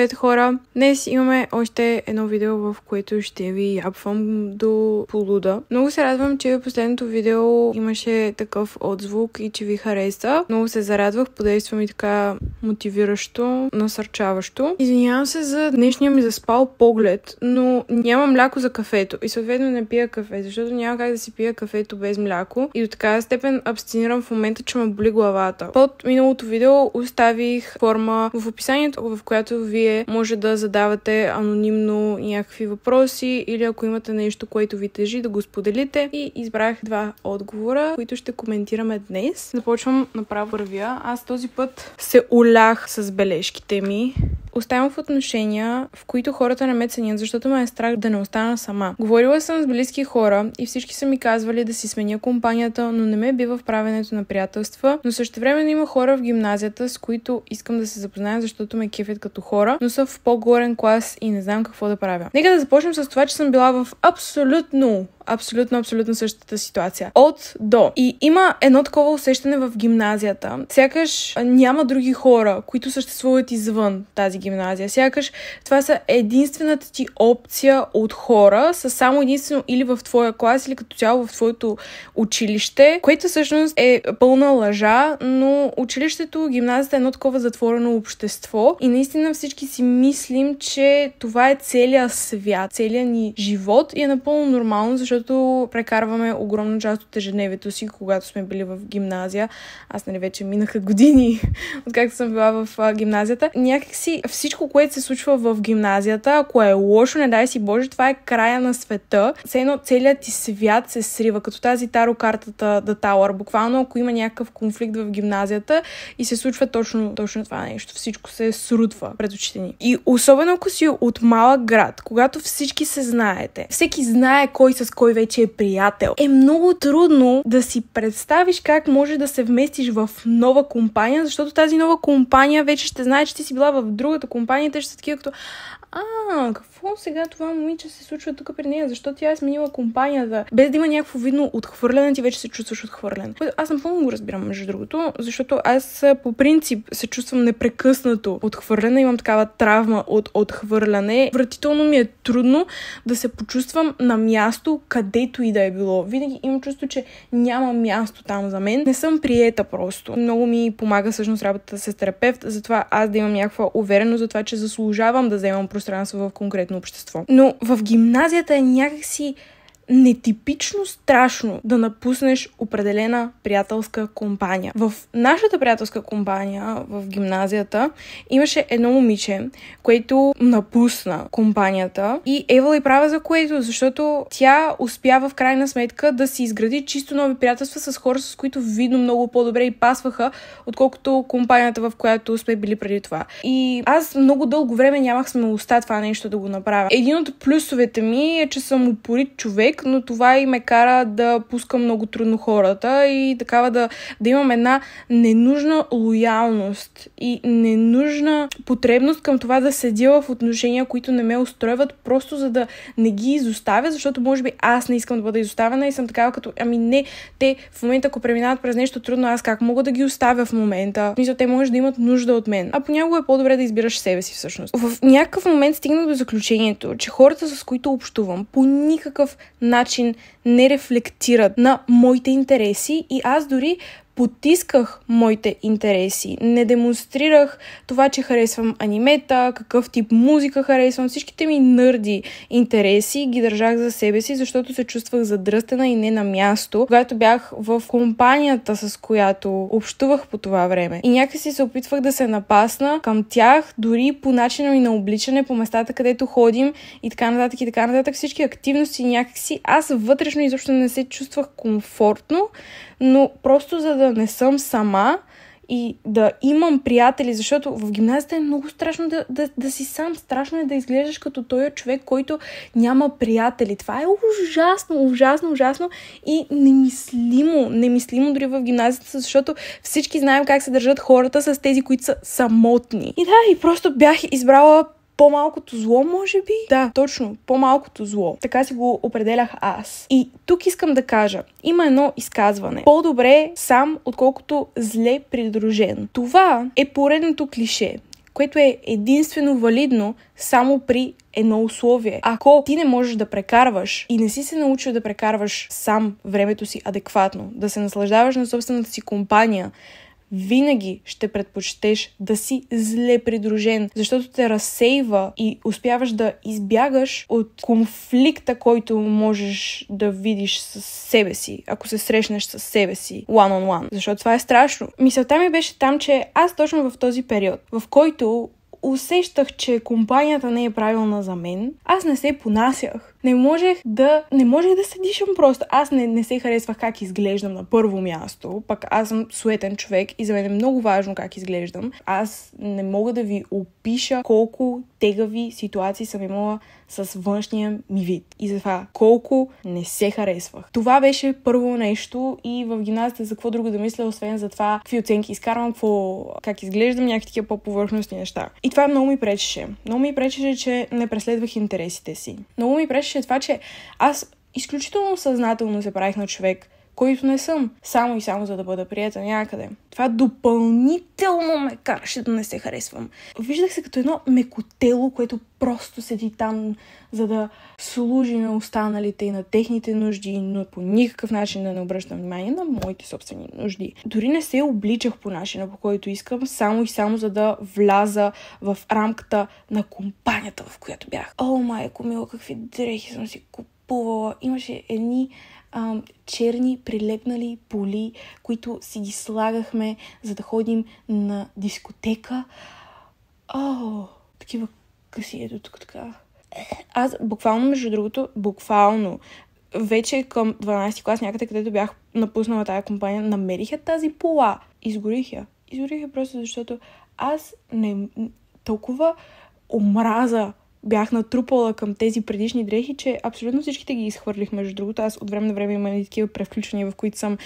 Здравейте, хора! Днес имаме още едно видео, в което ще ви япвам до полуда. Много се радвам, че последното видео имаше такъв отзвук и че ви хареса. Много се зарадвах, подейства ми така мотивиращо, насърчаващо. Извинявам се за днешния ми заспал поглед, но нямам мляко за кафето и съответно не пия кафе, защото няма как да си пия кафето без мляко и до такава степен абстинирам в момента, че ме боли главата. Под миналото видео оставих форма в описанието, в която вие може да задавате анонимно някакви въпроси или ако имате нещо, което ви тежи, да го споделите. И избрах два отговора, които ще коментираме днес. Започвам направо вървя. Аз този път се улях с бележките ми. Оставам в отношения, в които хората не ме ценят, защото ме е страх да не остана сама. Говорила съм с близки хора и всички са ми казвали да си сменя компанията, но не ме бива в правенето на приятелства. Но същевременно има хора в гимназията, с които искам да се запозная, защото ме кефят като хора, но са в по-горен клас и не знам какво да правя. Нека да започнем с това, че съм била в абсолютно същата ситуация. От до. И има едно такова усещане в гимназията. Сякаш няма други хора, които съществуват извън тази гимназия. Сякаш това са единствената ти опция от хора, са само единствено или в твоя клас, или като цяло в твоето училище, което всъщност е пълна лъжа, но училището, гимназията е едно такова затворено общество и наистина всички си мислим, че това е целият свят, целият ни живот и е напълно нормално, защото прекарваме огромна част от ежедневието си, когато сме били в гимназия. Аз вече минаха години, откакто съм била в гимназията. Някакси всичко, което се случва в гимназията, ако е лошо, не дай си Боже, това е края на света. Все едно целият ти свят се срива, като тази таро картата The Tower. Буквално, ако има някакъв конфликт в гимназията и се случва точно това нещо. Всичко се срутва пред очите ни. И особено ако си от малък град, когато всички се знаете, всеки знае кой с кой вече е приятел, е много трудно да си представиш как може да се вместиш в нова компания, защото тази нова компания вече ще знае, че ти си била в другата компания и те ще са такива като какво сега това момиче се случва тук при нея? Защо тя е сменила компанията? Без да има някакво видно отхвърляне, ти вече се чувстваш отхвърлен. Аз напълно го разбирам, между другото, защото аз по принцип се чувствам непрекъснато отхвърлена, имам такава травма от отхвърляне. Вратително ми е трудно да се почувствам на място, където и да е било. Винаги имам чувство, че няма място там за мен. Не съм приета просто. Много ми помага всъщност работата с терапевт, затова аз да имам някаква увереност за това, че заслужавам да вземам пространство в конкретно общество. Но в гимназията е някакси нетипично страшно да напуснеш определена приятелска компания. В нашата приятелска компания в гимназията имаше едно момиче, което напусна компанията и Ева и права за което, защото тя успява в крайна сметка да си изгради чисто нови приятелства с хора, с които видно много по-добре и пасваха, отколкото компанията, в която сме били преди това. И аз много дълго време нямах смелостта това нещо да го направя. Един от плюсовете ми е, че съм упорит човек, но това и ме кара да пускам много трудно хората и такава да имам една ненужна лоялност и ненужна потребност към това да седя в отношения, които не ме устройват, просто за да не ги изоставя, защото може би аз не искам да бъда изоставена и съм такава като, не, те в момента, ако преминават през нещо трудно, аз как мога да ги оставя в момента? Мисля, те може да имат нужда от мен. А понякога е по-добре да избираш себе си всъщност. В някакъв момент стигнах до заключението, че хората, с които общувам, по никакъв начин не рефлектират на моите интереси и аз дори потисках моите интереси. Не демонстрирах това, че харесвам анимета, какъв тип музика харесвам. Всичките ми нърди интереси ги държах за себе си, защото се чувствах задръстена и не на място, когато бях в компанията, с която общувах по това време. И някакси се опитвах да се напасна към тях, дори по начина ми на обличане, по местата, където ходим и така нататък и така нататък. Всички активности някакси аз вътрешно изобщо не се чувствах комфортно, но просто за да не съм сама и да имам приятели, защото в гимназията е много страшно да си сам. Страшно е да изглеждаш като този човек, който няма приятели. Това е ужасно и немислимо дори в гимназията, защото всички знаем как се държат хората с тези, които са самотни. И просто бях избрала по-малкото зло, може би? Да, точно, по-малкото зло. Така си го определях аз. И тук искам да кажа, има едно изказване. По-добре сам, отколкото зле придружен. Това е поредното клише, което е единствено валидно само при едно условие. Ако ти не можеш да прекарваш и не си се научил да прекарваш сам времето си адекватно, да се наслаждаваш на собствената си компания, винаги ще предпочетеш да си зле придружен, защото те разсейва и успяваш да избягаш от конфликта, който можеш да видиш с себе си, ако се срещнеш с себе си one on one. Защото това е страшно. Мисълта ми беше там, че аз точно в този период, в който усещах, че компанията не е правилна за мен, аз не се понасях. Не можех да се дишам просто. Аз не се харесвах как изглеждам на първо място. Пък аз съм суетен човек и за мен е много важно как изглеждам. Аз не мога да ви опиша колко тегави ситуации съм имала с външния ми вид. И за това колко не се харесвах. Това беше първо нещо и в гимназията за какво друго да мисля, освен за това какви оценки изкарвам, как изглеждам, някакви такива по-повърхностни неща. И това много ми пречеше. Много ми пречеше, че не преследвах интересите си. Много ми пречеше това, че аз изключително съзнателно се правих на човек, който не съм, само и само за да бъда приета някъде. Това допълнително ме караше да не се харесвам. Виждах се като едно мекотело, което просто седи там, за да служи на останалите и на техните нужди, но по никакъв начин да не обръщам внимание на моите собствени нужди. Дори не се обличах по начина, по който искам, само и само за да вляза в рамката на компанията, в която бях. О, майко мила, какви дрехи съм си купувала. Имаше едни черни прилепнали поли, които си ги слагахме, за да ходим на дискотека. Такива къси, ето тук така. Аз буквално, между другото, вече към 12 клас, някъде където бях напуснала тая компания, намерих тази пола. Изгорих я просто защото аз толкова омраза бях натрупала към тези предишни дрехи, че абсолютно всичките ги изхвърлих, между другото. Аз от време на време имам и такива превключвания, в които съм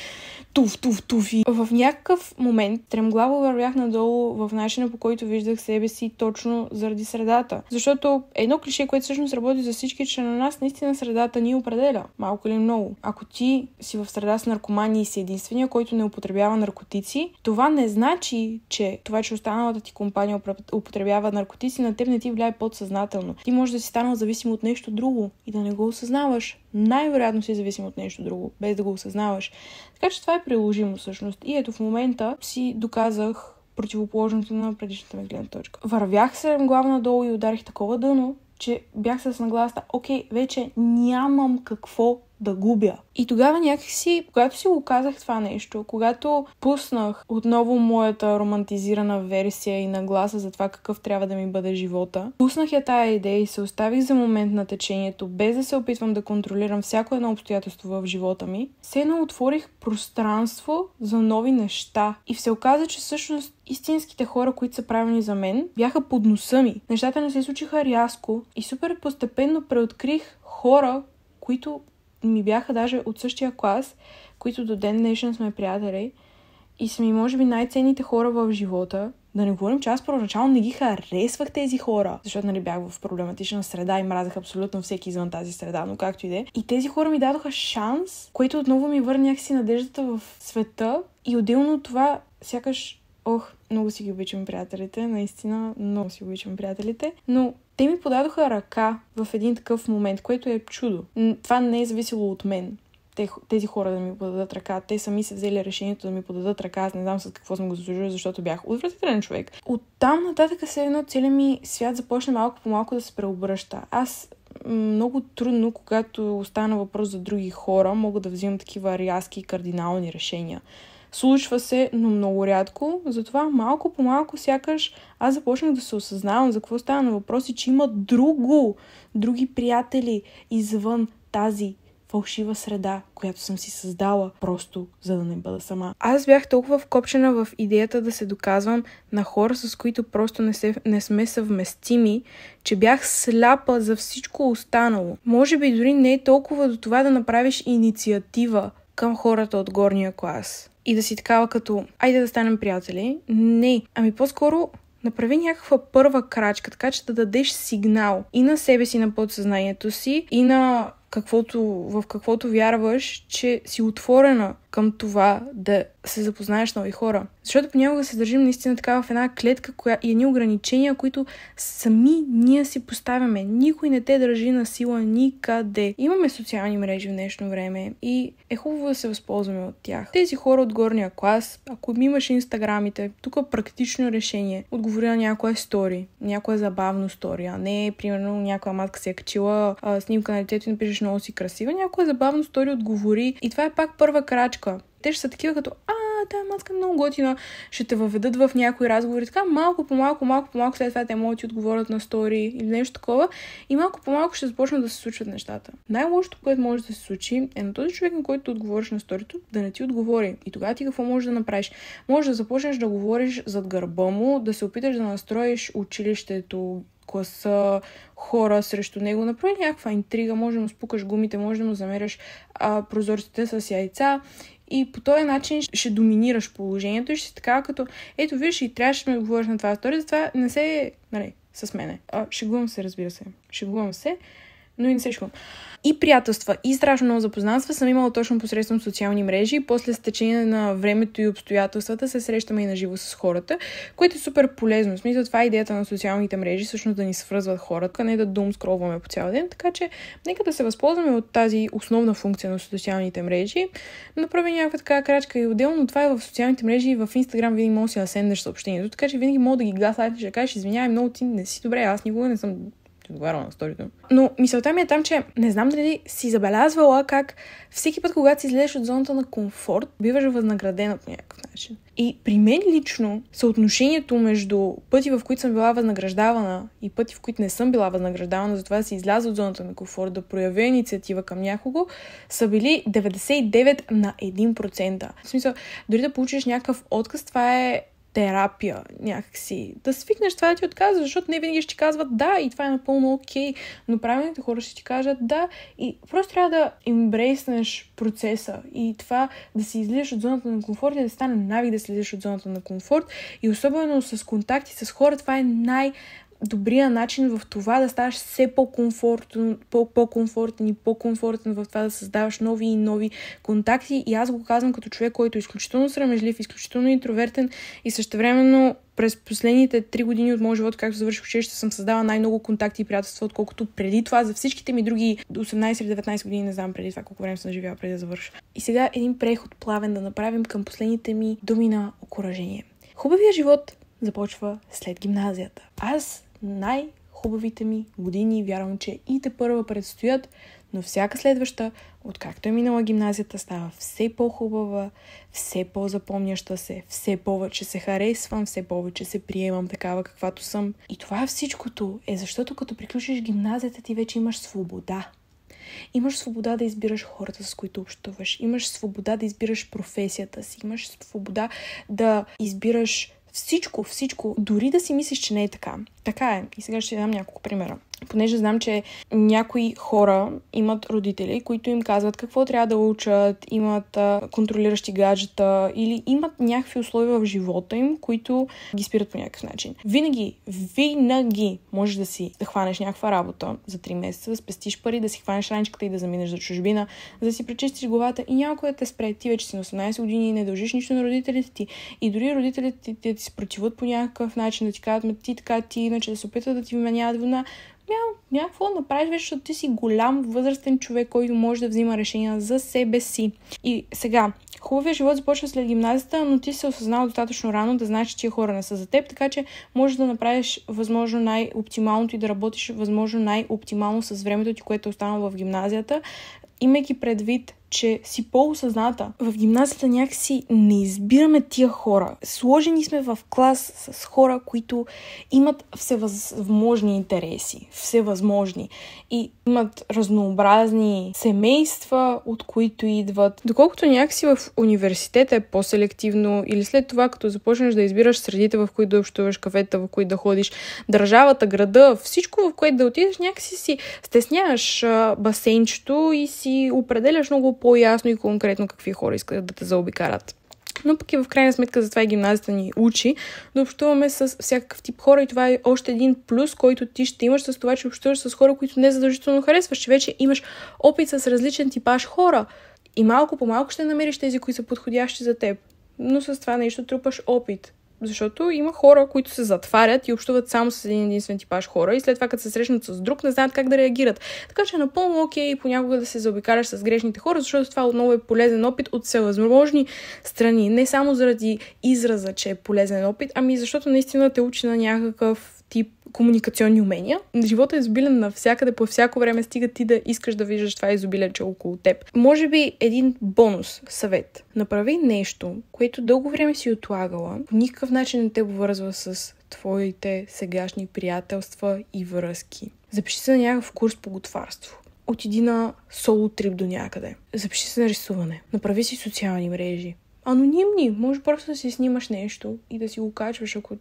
туф и в някакъв момент стремглаво вървях надолу в начина, по който виждах себе си точно заради средата. Защото едно клише, което всъщност работи за всички, че на нас наистина средата ни определя. Малко или много. Ако ти си в среда с наркомани и си единствения, който не употребява наркотици, това не значи, че това, че останалата ти компания употребява наркотици, на теб не ти влияе подсъзнателно. Ти можеш да си станал зависим от нещо друго и да не го осъзнаваш. Най-вероятно си зависим от нещо друго, без да го осъзнаваш. Така че това е приложимо всъщност. И ето в момента си доказах противоположното на предишната ми гледна точка. Вървях се глава надолу и ударих такова дъно, че бях с нагласа, окей, вече нямам какво да губя. И тогава някакси, когато си го казах това нещо, когато пуснах отново моята романтизирана версия и нагласа за това какъв трябва да ми бъде живота, пуснах я тая идея и се оставих за момент на течението, без да се опитвам да контролирам всяко едно обстоятелство в живота ми, се едно отворих пространство за нови неща. И се оказа, че всъщност истинските хора, които са правилни за мен, бяха под носа ми. Нещата не се случиха рязко и супер постепенно преоткрих хора, които ми бяха даже от същия клас, които до ден днешен сме приятели и са ми, може би, най-ценните хора в живота. Да не говорим, че аз първоначално не ги харесвах тези хора, защото бях в проблематична среда и мразех абсолютно всеки извън тази среда, но както и да е. И тези хора ми дадоха шанс, което отново ми върна някакси надеждата в света и отделно от това, сякаш, много си ги обичам приятелите, наистина много си обичам приятелите, но те ми подадоха ръка в един такъв момент, което е чудо. Това не е зависело от мен. Тези хора да ми подадат ръка. Те сами се взели решението да ми подадат ръка. Аз не знам с какво съм го заслужила, защото бях отвратителен човек. Оттам нататък целият ми свят започна малко по малко да се преобръща. Аз много трудно, когато остана въпрос за други хора, мога да взимам такива рязки и кардинални решения. Случва се, но много рядко. Затова малко по малко сякаш аз започнах да се осъзнавам за какво става на въпроси, че има други приятели извън тази фалшива среда, която съм си създала, просто за да не бъда сама. Аз бях толкова вкопчена в идеята да се доказвам на хора, с които просто не сме съвместими, че бях сляпа за всичко останало. Може би дори не е толкова до това да направиш инициатива към хората от горния клас и да си такава като айде да станем приятели. Не. По-скоро направи някаква първа крачка, така че да дадеш сигнал и на себе си, на подсъзнанието си, и на в каквото вярваш, че си отворена към това да се запознаеш с нови хора. Защото понякога се държим наистина така в една клетка и едни ограничения, които сами ние си поставяме. Никой не те държи на сила никъде. Имаме социални мрежи в днешно време и е хубаво да се възползваме от тях. Тези хора от горния клас, ако имаш инстаграмите, тук е практично решение. Отговори на някоя стори, някоя забавна стори, а не, примерно, някоя матка се е качила снимка на детето и напишеш много си красива. Някоя забавна стори отговори и това е пак първа крачка. Те ще са такива като, тая матка е много готина, ще те въведат в някои разговори, така малко по малко, след това те могат да ти отговорят на стори или нещо такова и малко по малко ще започнат да се случват нещата. Най-лошото, което може да се случи, е на този човек, на който отговориш на сторито, да не ти отговори. И тогава ти какво можеш да направиш? Може да започнеш да говориш зад гърба му, да се опиташ да настроиш училището, класа, хора срещу него, направи някаква интрига, може да му спукаш гумите, може да му замеряш прозорците с яйца и по този начин ще доминираш положението и ще си така като ето виж и трябваше да ме отговориш на това стори, затова не се с мене. Шегувам се, разбира се. Шегувам се, но и не се шегувам. И приятелства, и страшно много запознанства съм имала точно посредством социални мрежи. После с течение на времето и обстоятелствата се срещаме и наживо с хората, което е супер полезно. В смисъл, това е идеята на социалните мрежи, всъщност да ни свързват хората, не да скролваме по цял ден. Така че, нека да се възползваме от тази основна функция на социалните мрежи. Направи някаква така крачка и отделно това е в социалните мрежи и в Инстаграм винаги може да си насендеш съобщението. Така че винаги мога да ги гасайте, ще кажеш, извинявай, много ти не си добре, аз никога не съм отговаряла на сторито. Но мисълта ми е там, че не знам дали си забелязвала как всеки път, когато си излезеш от зоната на комфорт, биваш възнаградена по някакъв начин. И при мен лично съотношението между пъти, в които съм била възнаграждавана и пъти, в които не съм била възнаграждавана, за това да си изляза от зоната на комфорт, да проявя инициатива към някого, са били 99 на 1%. В смисъл, дори да получиш някакъв отказ, това е терапия някакси. Да свикнеш това да ти отказва, защото не винаги ще ти казват да и това е напълно окей, но правилните хора ще ти кажат да и просто трябва да ембрейснеш процеса и това да си излизаш от зоната на комфорт и да стане навик да слизаш от зоната на комфорт и особено с контакти с хора, това е добрия начин в това да ставаш все по-комфортен и по-комфортен в това да създаваш нови и нови контакти. И аз го казвам като човек, който е изключително срамежлив, изключително интровертен и същевременно през последните 3 години от моя живот, както завърших училище, съм създала най-много контакти и приятелства, отколкото преди това за всичките ми други 18 или 19 години, не знам преди това колко време съм живяла преди да завърша. И сега един преход плавен да направим към последните ми думи на окуражение. Хубавият живот започва след гимназията. Аз най-хубавите ми години, вярвам, че и тепърва предстоят, но всяка следваща, откакто е минала гимназията, става все по-хубава, все по-запомняща се, все повече се харесвам, все повече се приемам такава каквато съм. И това е всичкото защото като приключиш гимназията, ти вече имаш свобода. Имаш свобода да избираш хората, с които общуваш. Имаш свобода да избираш професията си. Имаш свобода да избираш всичко, дори да си мислиш, че не е така. Така е. И сега ще дам няколко примера. Понеже знам, че някои хора имат родители, които им казват какво трябва да учат, имат контролиращи гаджета или имат някакви условия в живота им, които ги спират по някакъв начин. Винаги можеш да хванеш някаква работа за 3 месеца, да спестиш пари, да си хванеш раничката и да заминеш за чужбина, да си пречистиш главата и някой да те спре. Ти вече си на 18 години и не дължиш нищо на родителите ти. И дори родителите ти се противат по някакъв начин, да ти кажат, ти така, ти иначе да се опитат да ти вменяват вина. Някакво да направиш, защото ти си голям възрастен човек, който може да взима решения за себе си. И сега, хубавия живот започва след гимназията, но ти се осъзнал достатъчно рано да знаеш, че тия хора не са за теб, така че можеш да направиш възможно най-оптималното и да работиш възможно най-оптимално с времето ти, което е останало в гимназията, имайки предвид, че си по-осъзната. В гимназията някакси не избираме тия хора. Сложени сме в клас с хора, които имат всевъзможни интереси. Всевъзможни. И имат разнообразни семейства, от които идват. Доколкото някакси в университета е по-селективно или след това, като започнеш да избираш средите, в които да общуваш, кафета, в които да ходиш, държавата, града, всичко, в което да отидеш, някакси си стесняваш басейнчето и си определяш много по-ясно и конкретно какви хора искат да те заобикарат. Но пък и в крайна сметка затова и гимназията ни учи да общуваме с всякакъв тип хора и това е още един плюс, който ти ще имаш с това, че общуваш с хора, които не задължително харесваш, че вече имаш опит с различен типаж хора. И малко по малко ще намериш тези, които са подходящи за теб. Но с това нещо трупаш опит. Защото има хора, които се затварят и общуват само с един единствен типаж хора и след това, като се срещнат с друг, не знаят как да реагират. Така че е напълно окей понякога да се заобикаляш с грешните хора, защото това отново е полезен опит от всевъзможни страни. Не само заради израза, че е полезен опит, ами защото наистина те учи на някакъв тип комуникационни умения. Животът е изобилен навсякъде, по всяко време, стига ти да искаш да виждаш това изобилие, че е около теб. Може би един бонус съвет. Направи нещо, което дълго време си отлагала, по никакъв начин не те обвързва с твоите сегашни приятелства и връзки. Запиши се на някакъв курс по готварство. Отиди на соло трип до някъде. Запиши се на рисуване. Направи си социални мрежи. Анонимни. Може просто да си снимаш нещо и да си го качваш, ако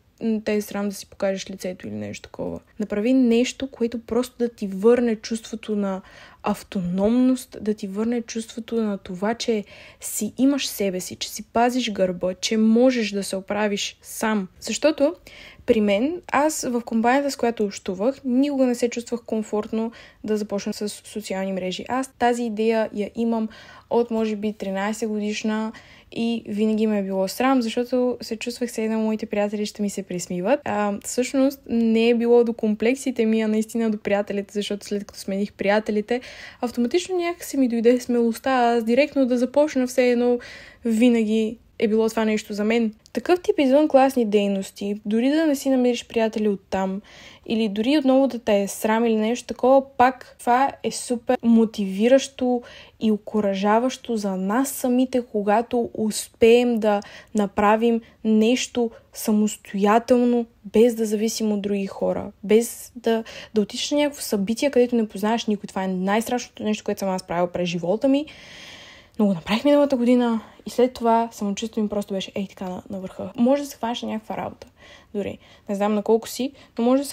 те е срам да си покажеш лицето или нещо такова. Направи нещо, което просто да ти върне чувството на автономност, да ти върне чувството на това, че си имаш себе си, че си пазиш гърба, че можеш да се оправиш сам. Защото при мен, аз в компанията, с която общувах, никога не се чувствах комфортно да започна с социални мрежи. Аз тази идея я имам от, може би, 13 годишна и винаги ме е било срам, защото се чувствах се едно, моите приятели ще ми се присмиват. Всъщност не е било до комплексите ми, а наистина до приятелите, защото след като смених приятелите, автоматично някак ми дойде смелостта, аз директно да започна все едно винаги е било това нещо за мен. Такъв тип извънкласни дейности, дори да не си намериш приятели оттам, или дори отново да те е срам или нещо такова, пак това е супер мотивиращо и окуражаващо за нас самите, когато успеем да направим нещо самостоятелно, без да зависим от други хора, без да отидеш на някакво събитие, където не познаваш никой. Това е най-страшното нещо, което съм аз правила през живота ми. Но го направих миналата година и след това самочувствието ми просто беше така на върха. Може да се хванеш на някаква работа. Дори не знам на колко си, но може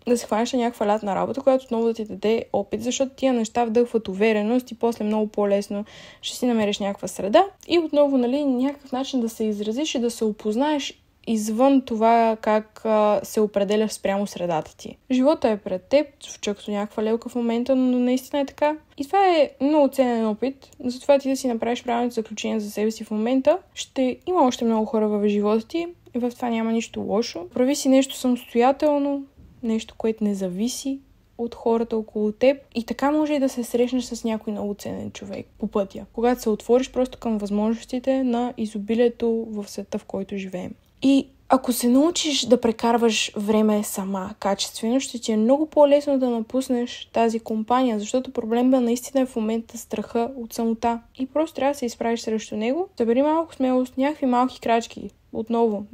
да се хванеш на някаква лятна работа, която отново да ти даде опит, защото тия неща вдъхват увереност и после много по-лесно ще си намериш някаква среда и отново, някакъв начин да се изразиш и да се опознаеш извън това как се определяш спрямо средата ти. Живота е пред теб, звуча като някаква лелка в момента, но наистина е така. И това е много ценен опит. Затова ти да си направиш правилното заключение за себе си в момента. Ще има още много хора в живота ти и в това няма нищо лошо. Прави си нещо самостоятелно, нещо, което не зависи от хората около теб и така може и да се срещнеш с някой много ценен човек по пътя. Когато се отвориш просто към възможностите на изобилието в света, в който живеем. И ако се научиш да прекарваш време сама, качествено, ще ти е много по-лесно да напуснеш тази компания, защото проблемът наистина е в момента страха от самота. И просто трябва да се изправиш срещу него. Събери малко смелост, някакви малки крачки. Отново,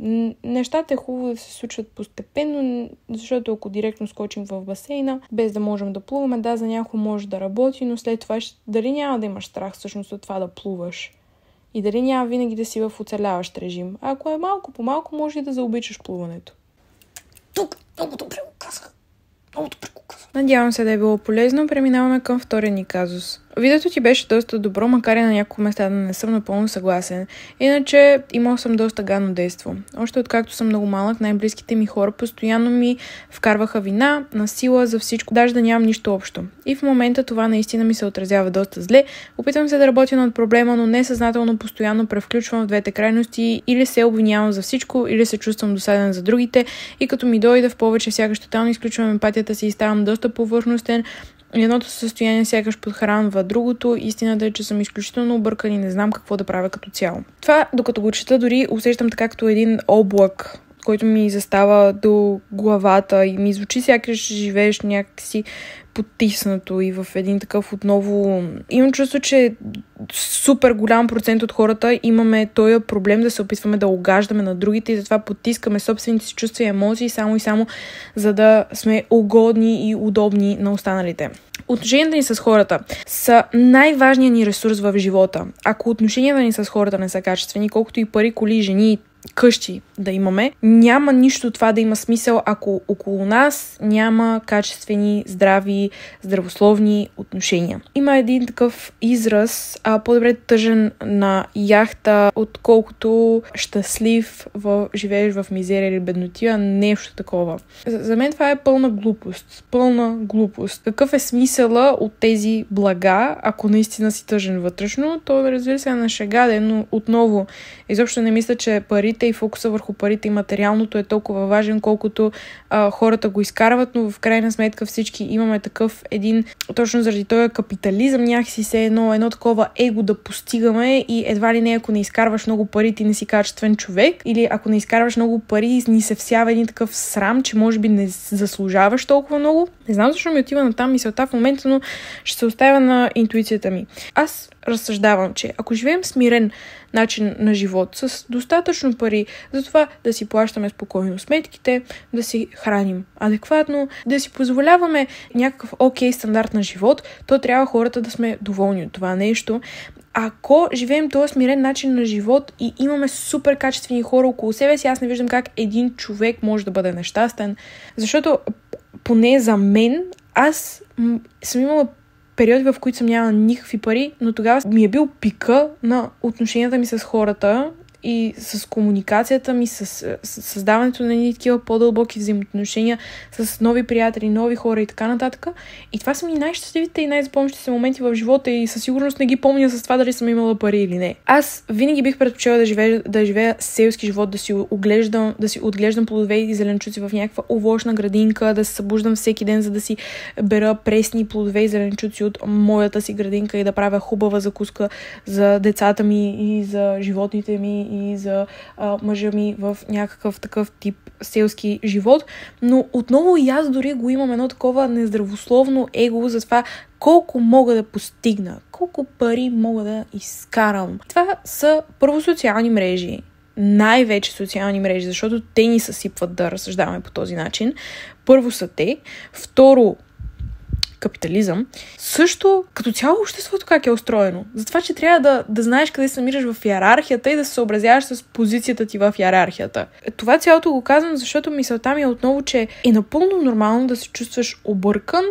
нещата е хубаво да се случват постепенно, защото ако директно скочим в басейна, без да можем да плуваме, да, за някой може да работи, но след това дали няма да имаш страх всъщност от това да плуваш? И дали няма винаги да си в оцеляващ режим? А ако е малко по малко, може и да заобичаш плуването. Тук много добре го казах. Надявам се да е било полезно. Преминаваме към втория ни казус. Видеото ти беше доста добро, макар и на няколко места да не съм напълно съгласен. Иначе имал съм доста гадно действо. Още откакто съм много малък, най-близките ми хора постоянно ми вкарваха вина, насила за всичко, даже да нямам нищо общо. И в момента това наистина ми се отразява доста зле. Опитвам се да работя над проблема, но несъзнателно постоянно превключвам в двете крайности, или се обвинявам за всичко, или се чувствам досаден за другите и като ми дойде в повече, сякаш тотално изключвам емпатията си и ставам доста повърхностен. Едното състояние сякаш подхранва другото. Истината е, че съм изключително объркан и не знам какво да правя като цяло. Това, докато го чета, дори усещам така като един облак, който ми застава до главата и ми звучи сякаш живееш някакси потиснато и в един такъв отново... Имам чувство, че супер голям процент от хората имаме този проблем да се опитваме да угаждаме на другите и затова потискаме собствените си чувства и емоции само и само за да сме угодни и удобни на останалите. Отношенията ни с хората са най-важният ни ресурс в живота. Ако отношенията ни с хората не са качествени, колкото и пари, коли, жени, къщи да имаме. Няма нищо това да има смисъл, ако около нас няма качествени, здрави, здравословни отношения. Има един такъв израз, по-добре тъжен на яхта, отколкото щастлив живееш в мизерия или беднотия, нещо такова. За мен това е пълна глупост. Пълна глупост. Какъв е смисъла от тези блага, ако наистина си тъжен вътрешно? То, разбира се, е на шега, но отново, изобщо не мисля, че парите и фокуса върху парите и материалното е толкова важен, колкото хората го изкарват, но в крайна сметка всички имаме такъв един, точно заради този капитализъм, някакси се едно такова его да постигаме и едва ли не, ако не изкарваш много пари, ти не си качествен човек, или ако не изкарваш много пари, ни се всява един такъв срам, че може би не заслужаваш толкова много. Не знам защо ми отива на там мисълта в момента, но ще се оставя на интуицията ми. Аз разсъждавам, че ако живеем смирен начин на живот с достатъчно пари за това да си плащаме спокойно сметките, да си храним адекватно, да си позволяваме някакъв окей стандарт на живот, то трябва хората да сме доволни от това нещо. Ако живеем този смирен начин на живот и имаме супер качествени хора около себе си, аз не виждам как един човек може да бъде нещастен, защото поне за мен, аз съм имала периоди, в които съм нямала никакви пари, но тогава ми е бил пика на отношенията ми с хората и с комуникацията ми, с създаването на едни такива по-дълбоки взаимоотношения с нови приятели, нови хора и така нататък. И това са ми най-щастливите и най-запомнящите се моменти в живота и със сигурност не ги помня с това дали съм имала пари или не. Аз винаги бих предпочела да живея селски живот, да си отглеждам плодове и зеленчуци в някаква овощна градинка, да се събуждам всеки ден, за да си бера пресни плодове и зеленчуци от моята си градинка и да правя хубава закуска за децата ми и за животните ми и за мъжа ми в някакъв такъв тип селски живот. Но отново и аз дори го имам едно такова нездравословно его за това колко мога да постигна, колко пари мога да изкарам. Това са първо социални мрежи. Най-вече социални мрежи, защото те ни съсипват да разсъждаваме по този начин. Първо са те. Второ, капитализъм. Също, като цяло обществото как е устроено. Затова, че трябва да знаеш къде се намираш в иерархията и да се съобразяваш с позицията ти в иерархията. Това цялото го казвам, защото мисълта ми е отново, че е напълно нормално да се чувстваш объркан.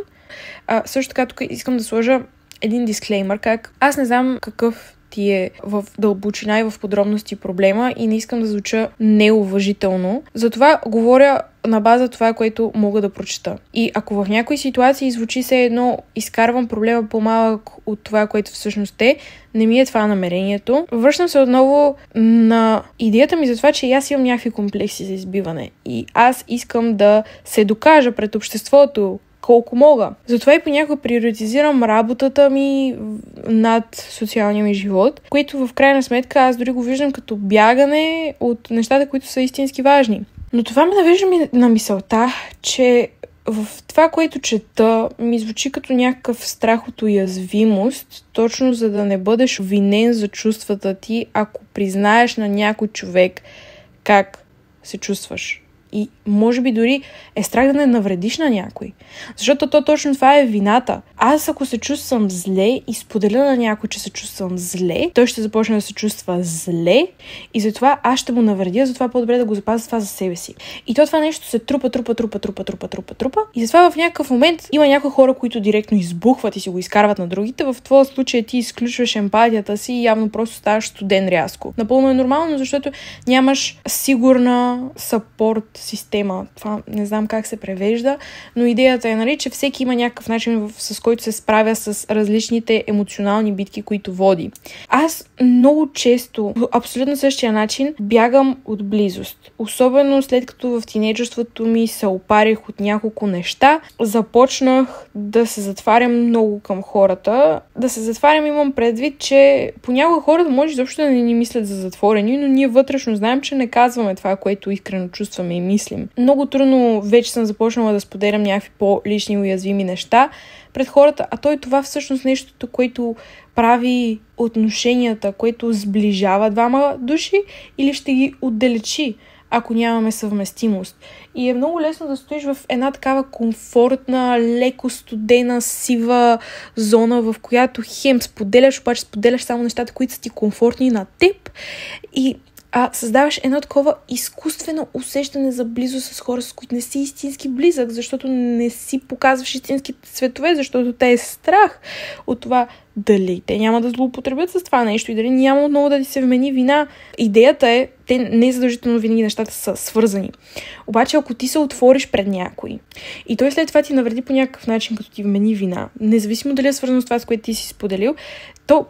Също така тук искам да сложа един дисклеймър, как аз не знам какъв ти е в дълбочина и в подробности проблема и не искам да звуча неуважително. Затова говоря на база това, което мога да прочета. И ако в някои ситуации звучи се едно изкарвам проблема по-малък от това, което всъщност е, не ми е това намерението. Връщам се отново на идеята ми за това, че аз имам някакви комплекси за избиване. И аз искам да се докажа пред обществото колко мога. Затова и понякога приоритизирам работата ми над социалния ми живот, което в крайна сметка аз дори го виждам като бягане от нещата, които са истински важни. Но това ме навежда на мисълта, че в това, което чета, ми звучи като някакъв страх от уязвимост, точно за да не бъдеш винен за чувствата ти, ако признаеш на някой човек как се чувстваш. И може би дори е страх да не навредиш на някой. Защото то точно това е вината. Аз ако се чувствам зле и споделя на някой, че се чувствам зле, той ще започне да се чувства зле и затова аз ще му навредя, затова по-добре да го запазя това за себе си. И това нещо се трупа и затова в някакъв момент има някои хора, които директно избухват и си го изкарват на другите. В твоя случай ти изключваш емпатията си и явно просто ставаш студен рязко. Напълно е нормално, защото нямаш сигурна съпорт система. Това не знам как се превежда, но идеята е, нали, че всеки има някакъв начин, с който се справя с различните емоционални битки, които води. Аз много често, по абсолютно същия начин, бягам от близост. Особено след като в тинейджерството ми се опарих от няколко неща, започнах да се затварям много към хората. Да се затварям имам предвид, че понякога хората може изобщо да не ни мислят за затворени, но ние вътрешно знаем, че не казваме това, което искрено чувстваме и мислим. Много трудно вече съм започнала да споделям някакви по-лични уязвими неща пред хората, а това всъщност нещото, което прави отношенията, което сближава двама души или ще ги отдалечи, ако нямаме съвместимост. И е много лесно да стоиш в една такава комфортна, леко студена, сива зона, в която хем споделяш, обаче споделяш само нещата, които са ти комфортни на теб и създаваш едно такова изкуствено усещане за близост с хора, с които не си истински близък, защото не си показваш истинските цветове, защото те е страх от това дали те няма да злоупотребят с това нещо и дали няма отново да ти се вмени вина. Идеята е, те не задължително винаги нещата са свързани. Обаче, ако ти се отвориш пред някой и той след това ти навреди по някакъв начин, като ти вмени вина, независимо дали е свързано с това, с което ти си споделил, то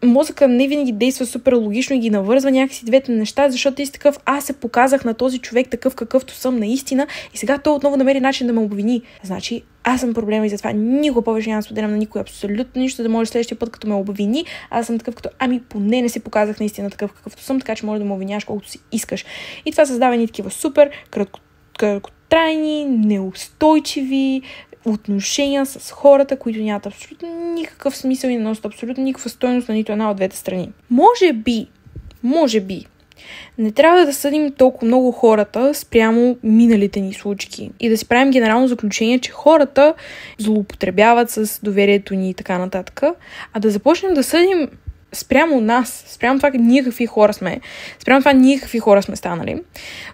мозъка не винаги действа супер логично и ги навързва някакси двете неща, защото ти си такъв, аз се показах на този човек такъв какъвто съм наистина и сега той отново намери начин да ме обвини. Значи, аз съм проблема и затова никога повече няма да споделям на никой абсолютно нищо, да може следващия път, като ме обвини, аз съм такъв като, поне не си показах наистина такъв какъвто съм, така че може да ме обвиняваш колкото си искаш. И това създава едни такива супер краткотрайни, неустойчиви отношения с хората, които нямат абсолютно никакъв смисъл и не носят абсолютно никаква стойност на нито една от двете страни. Може би, не трябва да съдим толкова много хората спрямо миналите ни случки и да си правим генерално заключение, че хората злоупотребяват с доверието ни и така нататък, а да започнем да съдим спрямо нас, спрямо това ние какви хора сме, спрямо това ние какви хора сме станали.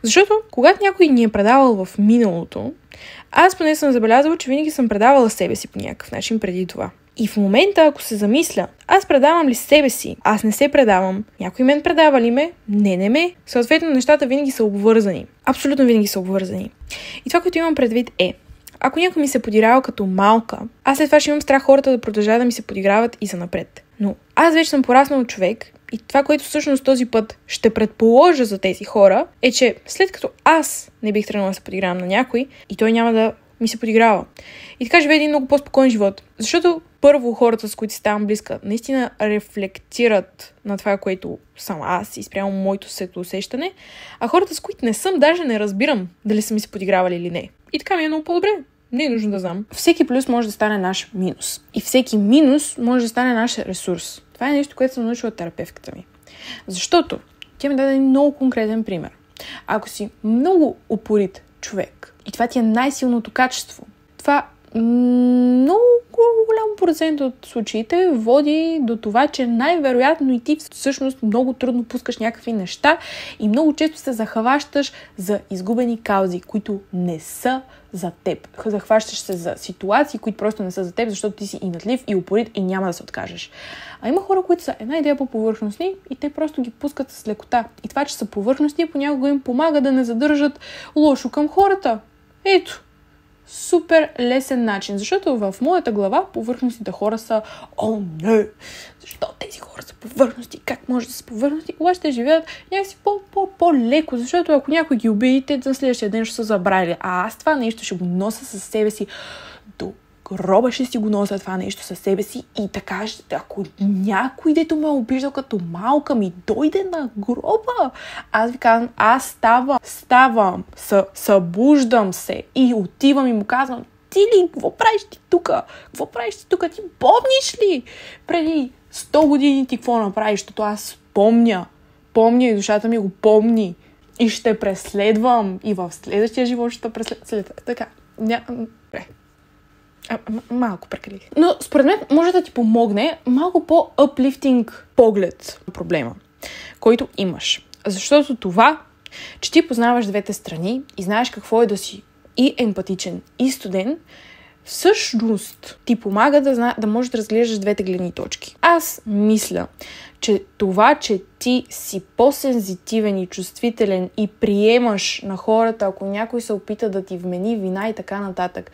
Защото, когато някой ни е предавал в миналото, аз поне съм забелязала, че винаги съм предавала себе си по някакъв начин преди това. И в момента, ако се замисля, аз предавам ли себе си? Аз не се предавам. Някой мен предава ли ме? Не ме. Съответно, нещата винаги са обвързани. Абсолютно винаги са обвързани. И това, което имам предвид е, ако някой ми се подиграва като малка, аз след това ще имам страх хората да продължават да ми се подиграват и занапред. Но аз вече съм пораснал човек и това, което всъщност този път ще предположа за тези хора, е, че след като аз не бих тръгнала да се подигравам на някой и той няма да ми се подиграва. И така живее един много по-спокоен живот. Защото първо хората, с които ставам близка, наистина рефлектират на това, което съм аз и спрямо моето светоусещане, а хората, с които не съм, даже не разбирам дали са ми се подигравали или не. И така ми е много по-добре. Не е нужно да знам. Всеки плюс може да стане наш минус. И всеки минус може да стане наш ресурс. Това е нещо, което съм научила от терапевтката ми. Защото тя ми даде много конкретен пример. Ако си много упорит човек и това ти е най-силното качество, това много голям процент от случаите води до това, че най-вероятно и ти всъщност много трудно пускаш някакви неща и много често се захващаш за изгубени каузи, които не са за теб. Захващаш се за ситуации, които просто не са за теб, защото ти си инатлив и упорит и няма да се откажеш. А има хора, които са една идея по-повърхностни и те просто ги пускат с лекота. И това, че са повърхностни, понякога им помага да не задържат лошо към хората. Ето. Супер лесен начин, защото в моята глава повърхностните хора са не, защо тези хора са повърхности, как може да са повърхности, обаче те живеят някакси по-леко, защото ако някой ги убие, те на следващия ден ще са забравили, а аз това нещо ще го нося със себе си до гроба, ще си го нося това нещо със себе си и така, ако някой, дето ме обиждал като малка, ми дойде на гроба, аз ви казвам, аз ставам, събуждам се и отивам и му казвам, ти ли, какво правиш ти тука? Какво правиш ти тука? Ти помниш ли преди 100 години ти какво направиш? Защото аз помня и душата ми го помни и ще преследвам и в следващия живот ще преследвам. Така, малко прекалих. Но според мен може да ти помогне малко по-uplifting поглед на проблема, който имаш. Защото това, че ти познаваш двете страни и знаеш какво е да си и емпатичен, и студен, всъщност ти помага да можеш да разглеждаш двете гледни точки. Аз мисля, че това, че ти си по-сензитивен и чувствителен и приемаш на хората, ако някой се опита да ти вмени вина и така нататък,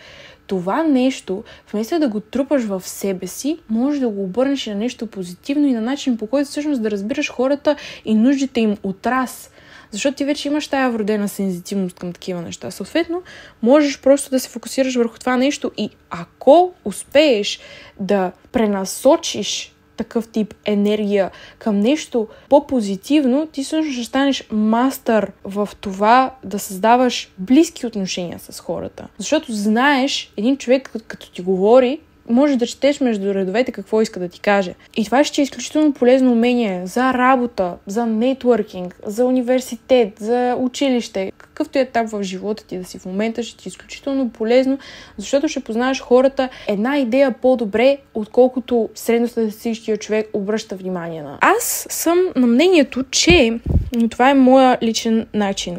това нещо, вместо да го трупаш в себе си, може да го обърнеш и на нещо позитивно и на начин, по който всъщност да разбираш хората и нуждите им от раз. Защото ти вече имаш тая вродена сензитивност към такива неща. Съответно, можеш просто да се фокусираш върху това нещо и ако успееш да пренасочиш такъв тип енергия към нещо по-позитивно, ти също ще станеш мастър в това да създаваш близки отношения с хората. Защото знаеш, един човек като ти говори, може да четеш между редовете какво иска да ти каже. И това ще е изключително полезно умение за работа, за нетворкинг, за университет, за училище. Какъвто е етап в живота ти да си в момента, ще ти е изключително полезно, защото ще познаеш хората една идея по-добре, отколкото средностатистическия човек обръща внимание на. Аз съм на мнението, че но това е моя личен начин.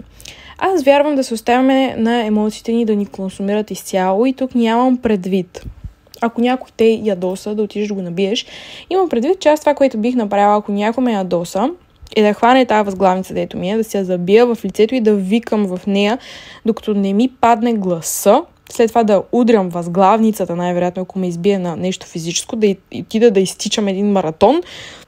Аз вярвам да се оставяме на емоциите ни да ни консумират изцяло и тук нямам предвид. Ако някой те ядоса, да отидеш да го набиеш, имам предвид, че аз това, което бих направила, ако някой ме ядоса, е да хване тази възглавница, дето ми е, да се я забия в лицето и да викам в нея, докато не ми падне гласа, след това да удрям възглавницата, най-вероятно, ако ме избие на нещо физическо, да отида да изтичам един маратон.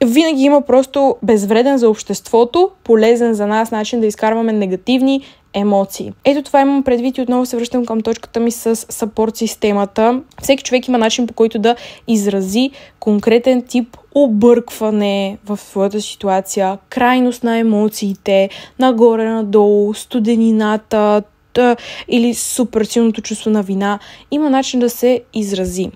Винаги има просто безвреден за обществото, полезен за нас начин да изкарваме негативни емоции. Ето това имам предвид и отново се връщам към точката ми с съпорт системата. Всеки човек има начин, по който да изрази конкретен тип объркване в своята ситуация, крайност на емоциите, нагоре-надолу, студенината, или супер силното чувство на вина. Има начин да се изрази.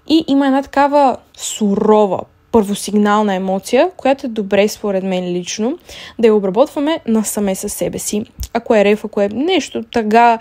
И има една такава сурова, първосигнална емоция, която е добре според мен лично да я обработваме насаме със себе си. Ако е рев, ако е нещо тъга,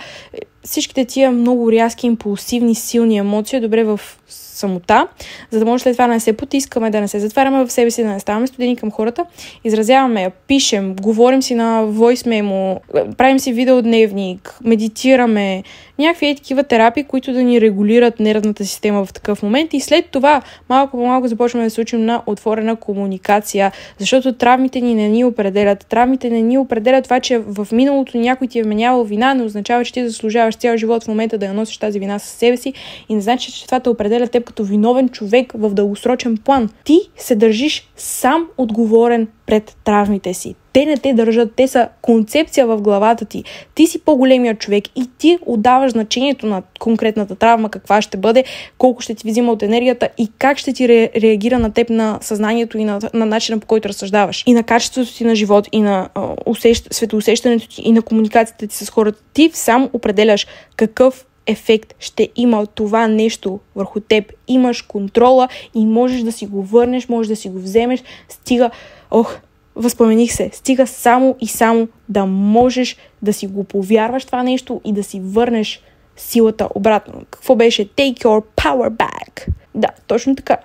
всичките тия много рязки, импулсивни, силни емоции е добре в самота, за да може след това да не се потискаме, да не се затваряме в себе си, да не ставаме студени към хората. Изразяваме я, пишем, говорим си на voice memo, правим си видеодневник, медитираме, някакви такива терапии, които да ни регулират нервната система в такъв момент и след това малко по малко започваме да се учим на отворена комуникация, защото травмите ни не ни определят. Травмите не ни определят. Това, че в миналото някой ти е вменявал вина, не означава, че ти заслужаваш цял живот в момента да я носиш тази вина със себе си и не значи, че това те определя теб като виновен човек в дългосрочен план. Ти се държиш сам отговорен пред травмите си. Те не те държат, те са концепция в главата ти. Ти си по-големия човек и ти отдаваш значението на конкретната травма, каква ще бъде, колко ще ти взима от енергията и как ще ти реагира на теб, на съзнанието и на начина, по който разсъждаваш. И на качеството ти на живот, и на светоусещането ти, и на комуникацията ти с хората. Ти сам определяш какъв ефект ще има това нещо върху теб. Имаш контрола и можеш да си го върнеш, можеш да си го вземеш. Възпомених се. Стига само и само да можеш да си го повярваш това нещо и да си върнеш силата обратно. Какво беше? Take your power back. Да, точно така.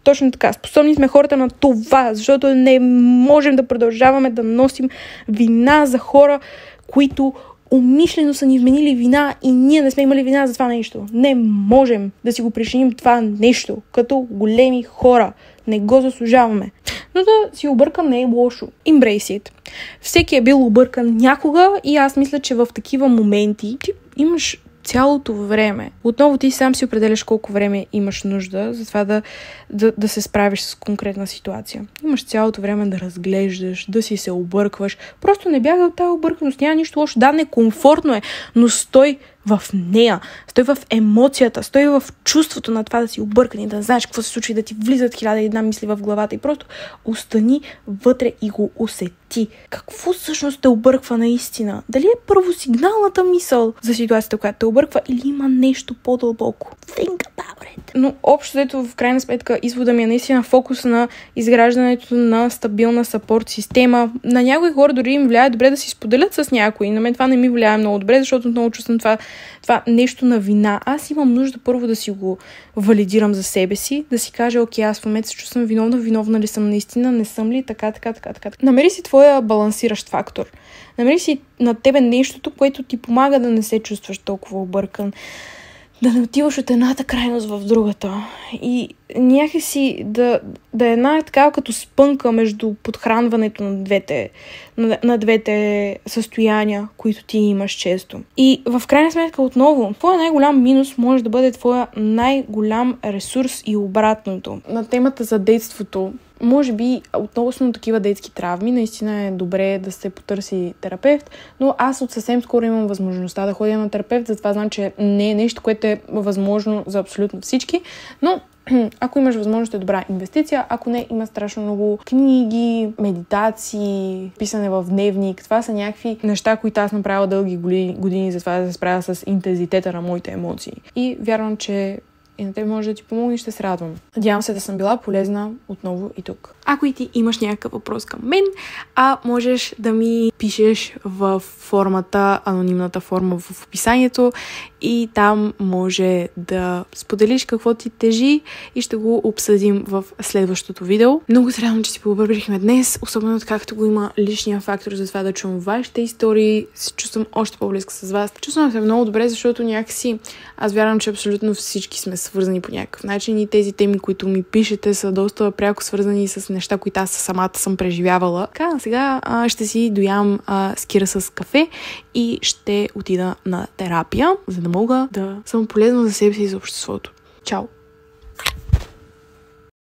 Точно така. Способни сме хората на това, защото не можем да продължаваме да носим вина за хора, които умишлено са ни вменили вина и ние не сме имали вина за това нещо. Не можем да си го причиним това нещо като големи хора. Не го заслужаваме. Но да си объркан не е лошо. Embrace it. Всеки е бил объркан някога и аз мисля, че в такива моменти ти имаш цялото време. Отново ти сам си определяш колко време имаш нужда за това да се справиш с конкретна ситуация. Имаш цялото време да разглеждаш, да си се объркваш. Просто не бягай от тази обърканост. Няма нищо лошо. Да, некомфортно е, но стой в нея. Стой в емоцията. Стой в чувството на това да си объркан и да знаеш какво се случва и да ти влизат 1001 мисли в главата и просто остани вътре и го усети. Какво всъщност те обърква наистина? Дали е първосигналната мисъл за ситуацията, която те обърква, или има нещо по-дълбоко? Think about it. Но общо взето, в крайна сметка, извода ми е наистина фокус на изграждането на стабилна съпорт система. На някои хора дори им влияе добре да си споделят с някой. На мен това не ми влияе много добре, защото отново чувствам това нещо на вина. Аз имам нужда първо да си го валидирам за себе си, да си кажа, окей, аз в момента се чувствам виновна ли съм наистина, не съм ли, така. Намери си твоя балансиращ фактор. Намери си на тебе нещото, което ти помага да не се чувстваш толкова объркан. Да не отиваш от едната крайност в другата. И някакси да е една такава като спънка между подхранването на двете състояния, които ти имаш често. И в крайна сметка отново, твоя най-голям минус може да бъде твоя най-голям ресурс и обратното. На темата за детството, може би относно такива детски травми, наистина е добре да се потърси терапевт, но аз от съвсем скоро имам възможността да ходя на терапевт, затова знам, че не е нещо, което е възможно за абсолютно всички, но ако имаш възможност, е добра инвестиция. Ако не, има страшно много книги, медитации, писане в дневник. Това са някакви неща, които аз направила дълги години за това да се справя с интензитета на моите емоции. И вярвам, че и на теб може да ти помогне, ще се радвам. Надявам се да съм била полезна отново и тук. Ако и ти имаш някакъв въпрос към мен, можеш да ми пишеш в формата, анонимната форма в описанието и там може да споделиш какво ти тежи и ще го обсъдим в следващото видео. Много се радвам, че си побърбрихме днес, особено както го има личния фактор за това да чувам вашите истории. Се чувствам още по-близка с вас. Чувствам се много добре, защото някакси аз вярвам, че абсолютно всички сме свързани по някакъв начин и тези теми, които ми пишете, са доста пряко свързани с неща, които аз самата съм преживявала. Така, сега ще си доям скира с кафе и ще отида на терапия, за да мога да съм полезна за себе си и за обществото. Чао!